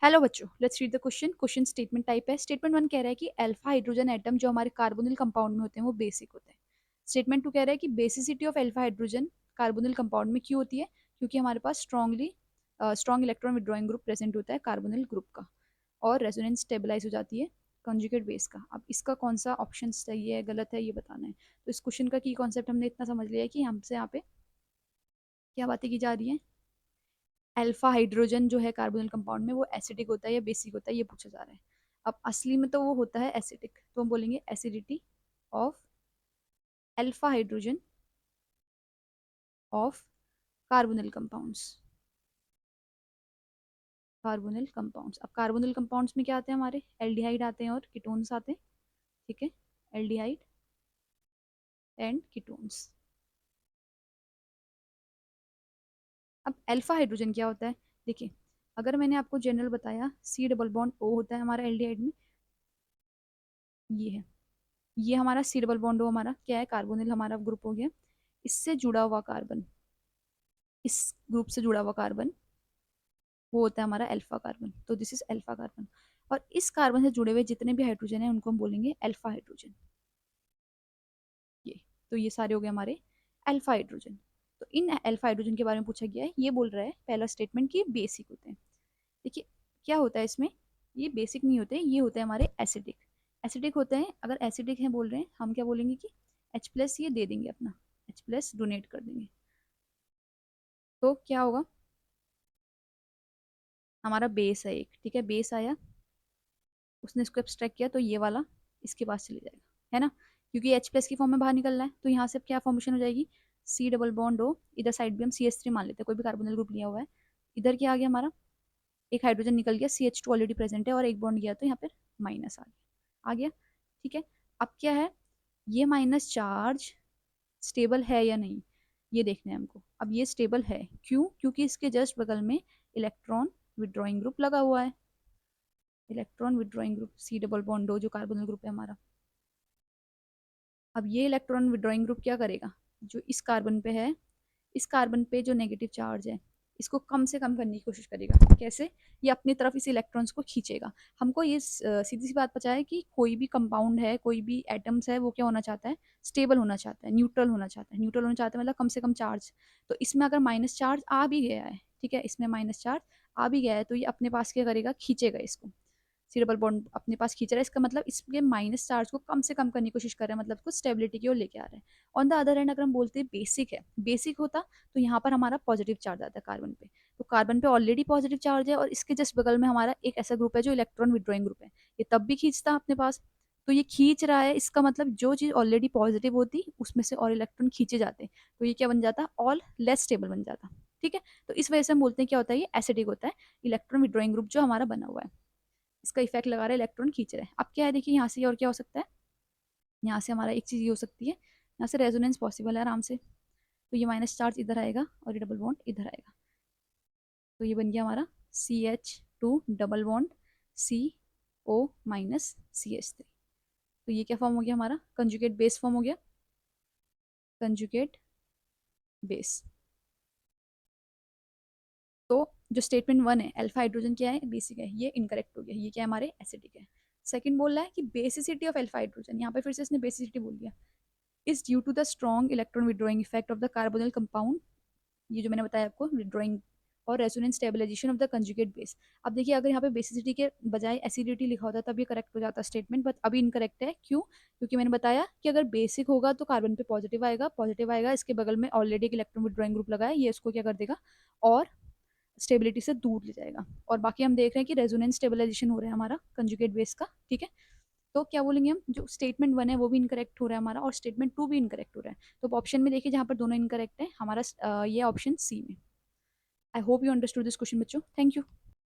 Hello बच्चों, let's read the question. Question statement type है। Statement one कह रहा है कि अल्फा हाइड्रोजन एटम जो हमारे कार्बोनिल कंपाउंड में होते हैं वो बेसिक होते हैं। स्टेटमेंट टू कह रहा है कि basicity of alpha hydrogen carbonyl compound में क्यों होती है? क्योंकि हमारे पास strong electron withdrawing group present होता है कार्बोनिल ग्रुप का, और रेजोनेंस स्टेबलाइज हो जाती है कंजुगेट बेस का। अब इसका कौन सा ऑप्शन सही है गलत है ये बताना है। तो इस क्वेश्चन का की कॉन्सेप्ट हमने इतना समझ लिया है कि हमसे यहाँ पे क्या बातें की जा रही हैं। अल्फा हाइड्रोजन जो है कार्बोनिल कंपाउंड में वो एसिडिक होता है या बेसिक होता है ये पूछा जा रहा है। अब असली में तो वो होता है एसिडिक, तो हम बोलेंगे acidity of alpha hydrogen of carbonyl compounds. Carbonyl compounds, अब कार्बोनिल कंपाउंड्स में क्या आते हैं हमारे? एल्डिहाइड आते हैं और कीटोन्स आते हैं। ठीक है, एल्डिहाइड एंड कीटोन्स। अब अल्फा हाइड्रोजन क्या होता है? देखिए, अगर मैंने आपको जनरल बताया सी डबल बॉन्ड ओ होता है हमारा एल्डिहाइड में, ये है, ये हमारा सी डबल बॉन्ड ओ हमारा क्या है? कार्बोनिल हमारा ग्रुप हो गया। इससे जुड़ा हुआ कार्बन, इस ग्रुप से जुड़ा हुआ कार्बन वो होता है हमारा अल्फा कार्बन। तो दिस इज अल्फा कार्बन। और इस कार्बन से जुड़े हुए जितने भी हाइड्रोजन है उनको हम बोलेंगे अल्फा हाइड्रोजन। ये, तो ये सारे हो गए हमारे अल्फा हाइड्रोजन। तो इन अल्फा हाइड्रोजन के बारे में पूछा गया है। ये बोल रहा है पहला स्टेटमेंट कि बेसिक होते हैं। देखिए क्या होता है इसमें, ये बेसिक नहीं होते, ये होते हैं हमारे एसिडिक। एसिडिक होते हैं, अगर एसिडिक है बोल रहे हैं हम क्या बोलेंगे कि H प्लस ये दे देंगे अपना, H प्लस डोनेट कर देंगे। तो क्या होगा, हमारा बेस है एक, ठीक है, बेस आया, उसने इसको एब्स्ट्रैक्ट किया तो ये वाला इसके पास चले जाएगा, है ना, क्योंकि H प्लस की फॉर्म में बाहर निकलना है। तो यहाँ से क्या फॉर्मेशन हो जाएगी? सी डबल बॉन्ड ओ, इधर साइड भी हम CH3 मान लेते हैं, कोई भी कार्बोनिल ग्रुप लिया हुआ है। इधर क्या आ गया हमारा? एक हाइड्रोजन निकल गया, CH2 ऑलरेडी प्रेजेंट है और एक बॉन्ड गया तो यहाँ पर माइनस आ गया। ठीक है, अब क्या है, ये माइनस चार्ज स्टेबल है या नहीं ये देखना है हमको। अब ये स्टेबल है, क्यों? क्योंकि इसके जस्ट बगल में इलेक्ट्रॉन विड्रॉइंग ग्रुप लगा हुआ है। Electron withdrawing group C double bond दो जो कार्बोनिल ग्रुप है हमारा। अब ये इलेक्ट्रॉन विड्रॉइंग ग्रुप क्या करेगा? जो इस कार्बन पे है, इस कार्बन पे जो नेगेटिव चार्ज है इसको कम से कम करने की कोशिश करेगा। कैसे? ये अपनी तरफ इस इलेक्ट्रॉन्स को खींचेगा। हमको ये सीधी सी बात पता है कि कोई भी कंपाउंड है, कोई भी एटम्स है, वो क्या होना चाहता है? स्टेबल होना चाहता है, न्यूट्रल होना चाहता है। न्यूट्रल होना चाहता है मतलब कम से कम चार्ज। तो इसमें अगर माइनस चार्ज आ भी गया है, ठीक है, इसमें माइनस चार्ज आ भी गया है तो ये अपने पास क्या करेगा? खींचेगा इसको। सी डबल बॉन्ड अपने पास खींच रहा है, इसका मतलब इसके माइनस चार्ज को कम से कम करने की कोशिश कर रहा है, मतलब कुछ स्टेबिलिटी की ओर लेके आ रहा है। ऑन द अदर हैंड अगर हम बोलते हैं बेसिक है, बेसिक होता तो यहाँ पर हमारा पॉजिटिव चार्ज आता है कार्बन पे। तो कार्बन पे ऑलरेडी पॉजिटिव चार्ज है और इसके जस्ट बगल में हमारा एक ऐसा ग्रुप है जो इलेक्ट्रॉन विड्रॉइंग ग्रुप है, ये तब भी खींचता अपने पास। तो ये खींच रहा है, इसका मतलब जो चीज ऑलरेडी पॉजिटिव होती उसमें से और इलेक्ट्रॉन खींचे जाते, तो ये क्या बन जाता? ऑल लेस स्टेबल बन जाता। ठीक है, तो इस वजह से हम बोलते हैं क्या होता है, ये एसिडिक होता है, इलेक्ट्रॉन विड्रॉइंग ग्रुप जो हमारा बना हुआ है इसका इफेक्ट लगा रहा है, इलेक्ट्रॉन खींच रहा है। अब क्या है, देखिए यहाँ से और क्या हो सकता है, यहाँ से हमारा एक चीज़ ये हो सकती है, यहाँ से रेजोनेंस पॉसिबल है आराम से। तो ये माइनस चार्ज इधर आएगा और ये डबल बॉन्ड इधर आएगा, तो ये बन गया हमारा CH2 double bond CO minus CH3। तो ये क्या फॉर्म हो गया हमारा? कंजुगेट बेस फॉर्म हो गया, कंजुगेट बेस। तो जो स्टेटमेंट वन है अल्फा हाइड्रोजन क्या है? बेसिक है, ये इनकरेक्ट हो गया। ये क्या है? हमारे एसिडिक है। सेकंड बोल रहा है कि बेसिसिटी ऑफ अल्फा हाइड्रोजन, यहाँ पे फिर से इसने बेसिसिटी बोल दिया, is due to the strong electron withdrawing effect of the carbonyl compound, ये जो मैंने बताया आपको, विड्रॉइंग और resonance stabilisation of the conjugate base. अब देखिए अगर यहाँ पे बेसिसिटी के बजाय एसिडिटी लिखा होता तब ये करेक्ट हो जाता स्टेटमेंट, बट अभी इनकरेक्ट है। क्यों? क्योंकि मैंने बताया कि अगर बेसिक होगा तो कार्बन पे पॉजिटिव आएगा, पॉजिटिव आएगा, इसके बगल में ऑलरेडी एक इलेक्ट्रॉन विड्रॉइंग ग्रुप लगा है, ये इसको क्या कर देगा? और स्टेबिलिटी से दूर ले जाएगा। और बाकी हम देख रहे हैं कि रेजोनेंस स्टेबलाइजेशन हो रहा है हमारा कंजुगेट बेस का। ठीक है, तो क्या बोलेंगे हम, जो स्टेटमेंट वन है वो भी इनकरेक्ट हो रहा है हमारा और स्टेटमेंट टू भी इनकरेक्ट हो रहा है। तो ऑप्शन में देखिए जहां पर दोनों इनकरेक्ट है हमारा ये ऑप्शन सी में। I hope you understood this question बच्चों, थैंक यू।